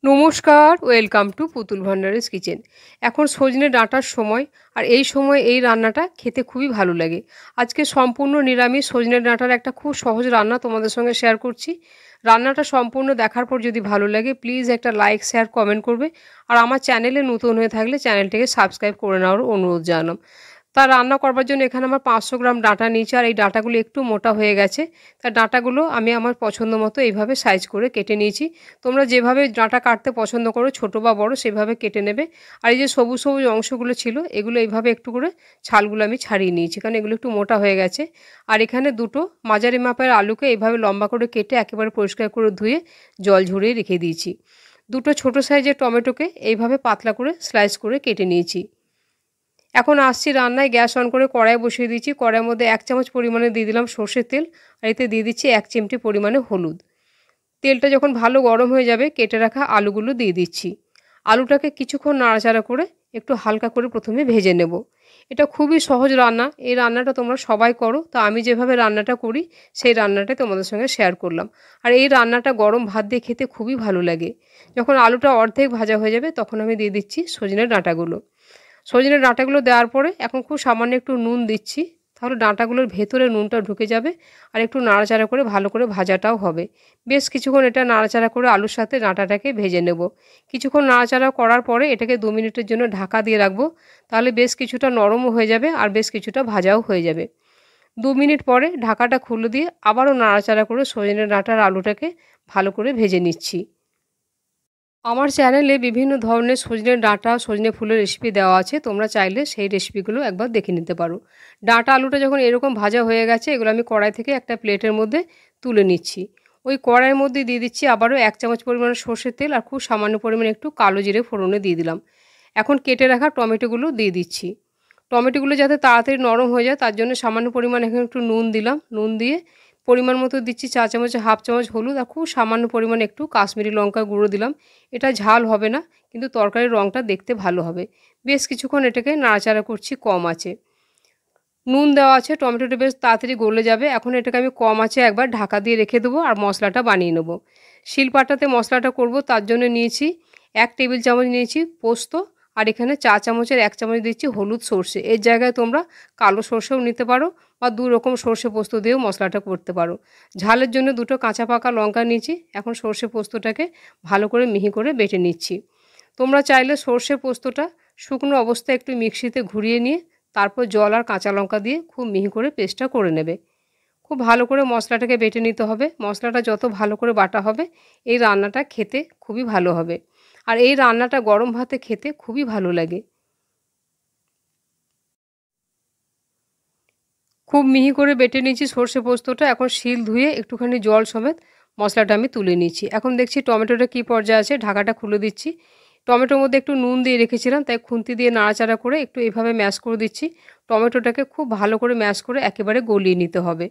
নমস্কার, welcome to পুতুল ভান্ডারের কিচেন। এখন সজনে ডাঁটার সময়, আর এই সময় এই রান্নাটা খেতে খুবই ভালো লাগে। আজকে সম্পূর্ণ নিরামিষ সজনে ডাঁটার একটা খুব সহজ রান্না তোমাদের সঙ্গে শেয়ার করছি। রান্নাটা সম্পূর্ণ দেখার পর যদি ভালো লাগে প্লিজ একটা লাইক, শেয়ার, কমেন্ট করবে। আর আমার চ্যানেলে নতুন হয়ে থাকলে চ্যানেলটাকে সাবস্ক্রাইব করে নেওয়ার অনুরোধ জানালাম। তা রান্না করবার জন্য এখানে আমার 500 গ্রাম ডাঁটা নিয়েছি, আর এই ডাঁটাগুলো একটু মোটা হয়ে গেছে। তা ডাঁটাগুলো আমি আমার পছন্দ মতো এইভাবে সাইজ করে কেটে নিয়েছি। তোমরা যেভাবে ডাঁটা কাটতে পছন্দ করো, ছোটো বা বড়, সেভাবে কেটে নেবে। আর এই যে সবুজ সবুজ অংশগুলো ছিল, এগুলো এইভাবে একটু করে ছালগুলো আমি ছাড়িয়ে নিয়েছি, কারণ এগুলো একটু মোটা হয়ে গেছে। আর এখানে দুটো মাঝারি মাপের আলুকে এইভাবে লম্বা করে কেটে একেবারে পরিষ্কার করে ধুয়ে জল ঝরিয়ে রেখে দিয়েছি। দুটো ছোটো সাইজের টমেটোকে এইভাবে পাতলা করে স্লাইস করে কেটে নিয়েছি। এখন আসছি রান্নায়। গ্যাস অন করে কড়াই বসিয়ে দিয়েছি। কড়াইয়ের মধ্যে 1 চামচ পরিমাণে দিয়ে দিলাম সর্ষের তেল, আর এতে দিয়ে দিচ্ছি 1 চিমটি পরিমাণে হলুদ। তেলটা যখন ভালো গরম হয়ে যাবে কেটে রাখা আলুগুলো দিয়ে দিচ্ছি। আলুটাকে কিছুক্ষণ নাড়াচাড়া করে একটু হালকা করে প্রথমে ভেজে নেব। এটা খুবই সহজ রান্না। এই রান্নাটা তোমরা সবাই করো, তো আমি যেভাবে রান্নাটা করি সেই রান্নাটাই তোমাদের সঙ্গে শেয়ার করলাম। আর এই রান্নাটা গরম ভাত দিয়ে খেতে খুবই ভালো লাগে। যখন আলুটা অর্ধেক ভাজা হয়ে যাবে তখন আমি দিয়ে দিচ্ছি সজনের ডাঁটাগুলো। সজনের ডাঁটাগুলো দেওয়ার পরে এখন খুব সামান্য একটু নুন দিচ্ছি, তাহলে ডাঁটাগুলোর ভেতরে নুনটা ঢুকে যাবে। আর একটু নাড়াচাড়া করে ভালো করে ভাজাটাও হবে। বেশ কিছুক্ষণ এটা নাড়াচাড়া করে আলুর সাথে ডাঁটাটাকে ভেজে নেব। কিছুক্ষণ নাড়াচাড়া করার পরে এটাকে 2 মিনিটের জন্য ঢাকা দিয়ে রাখবো। তাহলে বেশ কিছুটা নরমও হয়ে যাবে আর বেশ কিছুটা ভাজাও হয়ে যাবে। 2 মিনিট পরে ঢাকাটা খুলে দিয়ে আবারও নাড়াচাড়া করে সজনে ডাঁটার আলুটাকে ভালো করে ভেজে নিচ্ছি। আমার চ্যানেলে বিভিন্ন ধরনের সজনে ডাঁটা, সজনে ফুলের রেসিপি দেওয়া আছে, তোমরা চাইলে সেই রেসিপিগুলো একবার দেখে নিতে পারো। ডাঁটা আলুটা যখন এরকম ভাজা হয়ে গেছে, এগুলো আমি কড়াই থেকে একটা প্লেটের মধ্যে তুলে নিচ্ছি। ওই কড়াইয়ের মধ্যে দিয়ে দিচ্ছি আবারও 1 চামচ পরিমাণে সর্ষের তেল, আর খুব সামান্য পরিমাণে একটু কালো জিরে ফোড়নে দিয়ে দিলাম। এখন কেটে রাখা টমেটোগুলো দিয়ে দিচ্ছি। টমেটোগুলো যাতে তাড়াতাড়ি নরম হয়ে যায় তার জন্য সামান্য পরিমাণে এখানে একটু নুন দিলাম। নুন দিয়ে পরিমাণ মতো দিচ্ছি চা চামচে হাফ চামচ হলুদ, আর খুব সামান্য পরিমাণে একটু কাশ্মীরি লঙ্কা গুঁড়ো দিলাম। এটা ঝাল হবে না, কিন্তু তরকারির রঙটা দেখতে ভালো হবে। বেশ কিছুক্ষণ এটাকে নাড়াচাড়া করছি কম আঁচে। নুন দেওয়া আছে, টমেটোটা বেশ তাড়াতাড়ি গলে যাবে। এখন এটাকে আমি কম আঁচে একবার ঢাকা দিয়ে রেখে দেবো আর মশলাটা বানিয়ে নেবো। শিলপাটাতে মশলাটা করব, তার জন্য নিয়েছি 1 টেবিল চামচ নিয়েছি পোস্ত, আর এখানে চা চামচের 1 চামচ দিচ্ছি হলুদ সর্ষে। এর জায়গায় তোমরা কালো সর্ষেও নিতে পারো, বা 2 রকম সর্ষে পোস্ত দিয়েও মশলাটা করতে পারো। ঝালের জন্য 2টো কাঁচা পাকা লঙ্কা নিয়েছি। এখন সর্ষে পোস্তটাকে ভালো করে মিহি করে বেটে নিচ্ছি। তোমরা চাইলে সর্ষে পোস্তটা শুকনো অবস্থায় একটু মিক্সিতে ঘুরিয়ে নিয়ে তারপর জল আর কাঁচা লঙ্কা দিয়ে খুব মিহি করে পেস্টটা করে নেবে। খুব ভালো করে মশলাটাকে বেটে নিতে হবে। মশলাটা যত ভালো করে বাটা হবে এই রান্নাটা খেতে খুবই ভালো হবে। আর এই রান্নাটা গরম ভাতে খেতে খুবই ভালো লাগে। খুব মিহি করে বেটে নিয়েছি সর্ষে পোস্তটা। এখন শিল ধুয়ে একটুখানি জল সমেত মশলাটা আমি তুলে নিচ্ছি। এখন দেখছি টমেটোটা কী পর্যায়ে আছে, ঢাকাটা খুলে দিচ্ছি। টমেটোর মধ্যে একটু নুন দিয়ে রেখেছিলাম, তাই খুন্তি দিয়ে নাড়াচাড়া করে একটু এভাবে ম্যাশ করে দিচ্ছি। টমেটোটাকে খুব ভালো করে ম্যাশ করে একেবারে গলিয়ে নিতে হবে।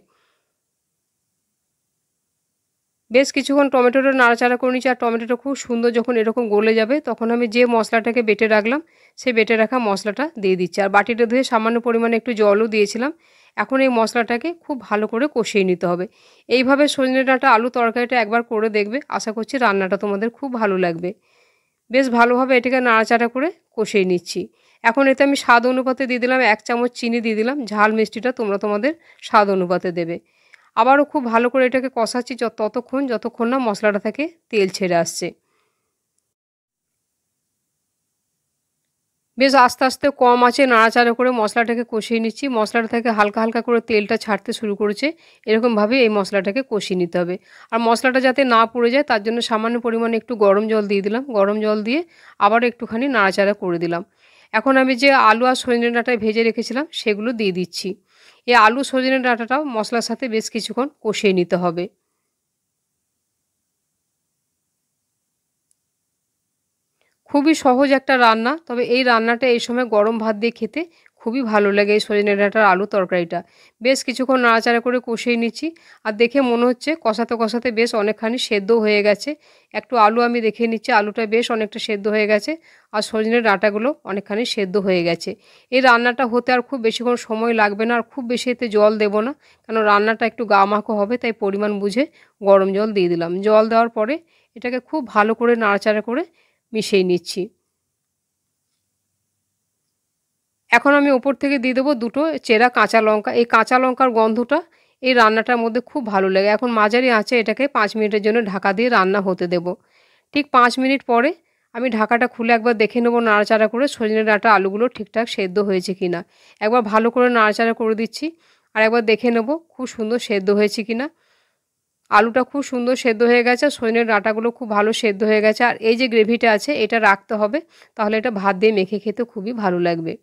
বেশ কিছুক্ষণ টমেটোটা নাড়াচাড়া করে নিচ্ছি, আর টমেটোটা খুব সুন্দর যখন এরকম গলে যাবে তখন আমি যে মশলাটাকে বেটে রাখলাম সেই বেটে রাখা মশলাটা দিয়ে দিচ্ছি। আর বাটিটা ধুয়ে সামান্য পরিমাণে একটু জলও দিয়েছিলাম। এখন এই মশলাটাকে খুব ভালো করে কষিয়ে নিতে হবে। এইভাবে সজনে ডাঁটা আলু তরকারিটা একবার করে দেখবে, আশা করছি রান্নাটা তোমাদের খুব ভালো লাগবে। বেশ ভালোভাবে এটাকে নাড়াচাড়া করে কষিয়ে নিচ্ছি। এখন এতে আমি স্বাদ অনুপাতে দিয়ে দিলাম 1 চামচ চিনি দিয়ে দিলাম। ঝাল মিষ্টিটা তোমরা তোমাদের স্বাদ অনুপাতে দেবে। আবারও খুব ভালো করে এটাকে কষাচ্ছি যতক্ষণ না মশলাটা থেকে তেল ছেড়ে আসছে। বেশ আস্তে আস্তে কম আঁচে নাড়াচাড়া করে মশলাটাকে কষিয়ে নিচ্ছি। মশলাটা থেকে হালকা হালকা করে তেলটা ছাড়তে শুরু করেছে। এরকমভাবে এই মশলাটাকে কষিয়ে নিতে হবে। আর মশলাটা যাতে না পুড়ে যায় তার জন্য সামান্য পরিমাণে একটু গরম জল দিয়ে দিলাম। গরম জল দিয়ে আবারও একটুখানি নাড়াচাড়া করে দিলাম। এখন আমি যে আলু আর সজনে ডাঁটা ভেজে রেখেছিলাম সেগুলো দিয়ে দিচ্ছি। এই আলু সজনে ডাঁটাটাও মশলার সাথে বেশ কিছুক্ষণ কষিয়ে নিতে হবে। খুবই সহজ একটা রান্না, তবে এই রান্নাটা এই সময় গরম ভাত দিয়ে খেতে খুবই ভালো লাগে। এই সজনে ডাঁটার আলু তরকারিটা বেশ কিছুক্ষণ নাড়াচাড়া করে কষিয়ে নিচ্ছি। আর দেখে মনে হচ্ছে কষাতে কষাতে বেশ অনেকখানি সেদ্ধ হয়ে গেছে। একটু আলু আমি দেখে নিচ্ছি, আলুটা বেশ অনেকটা সেদ্ধ হয়ে গেছে, আর সজনে ডাঁটাগুলো অনেকখানি সেদ্ধ হয়ে গেছে। এই রান্নাটা হতে আর খুব বেশিক্ষণ সময় লাগবে না, আর খুব বেশি এতে জল দেব না, কারণ রান্নাটা একটু গা মাখো হবে, তাই পরিমাণ বুঝে গরম জল দিয়ে দিলাম। জল দেওয়ার পরে এটাকে খুব ভালো করে নাড়াচাড়া করে মিশিয়ে নিচ্ছি। এখন আমি ওপর থেকে দিয়ে দেবো ২ টো চেরা কাঁচা লঙ্কা। এই কাঁচা লঙ্কার গন্ধটা এই রান্নাটার মধ্যে খুব ভালো লাগে। এখন মাঝারি আঁচে এটাকে ৫ মিনিটের জন্য ঢাকা দিয়ে রান্না হতে দেব। ঠিক ৫ মিনিট পরে আমি ঢাকাটা খুলে একবার দেখে নেব নাড়াচাড়া করে সজনে ডাঁটা আলুগুলো ঠিকঠাক সেদ্ধ হয়েছে কিনা। একবার ভালো করে নাড়াচাড়া করে দিচ্ছি আর একবার দেখে নেব খুব সুন্দর সেদ্ধ হয়েছে কিনা। আলুটা খুব সুন্দর সেদ্ধ হয়ে গেছে, সজনের ডাঁটাগুলো খুব ভালো সেদ্ধ হয়ে গেছে। আর এই যে গ্রেভিটা আছে এটা রাখতে হবে, তাহলে এটা ভাত দিয়ে মেখে খেতে খুবই ভালো লাগবে।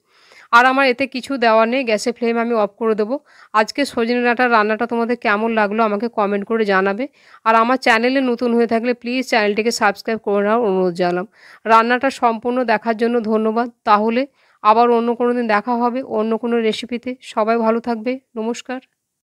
আর আমার এতে কিছু দেওয়া নেই, গ্যাসের ফ্লেম আমি অফ করে দেবো। আজকে সজনে ডাঁটার রান্নাটা তোমাদের কেমন লাগলো আমাকে কমেন্ট করে জানাবে। আর আমার চ্যানেলে নতুন হয়ে থাকলে প্লিজ চ্যানেলটিকে সাবস্ক্রাইব করে নেওয়ার অনুরোধ জানালাম। রান্নাটা সম্পূর্ণ দেখার জন্য ধন্যবাদ। তাহলে আবার অন্য কোনো দিন দেখা হবে অন্য কোনো রেসিপিতে। সবাই ভালো থাকবে। নমস্কার।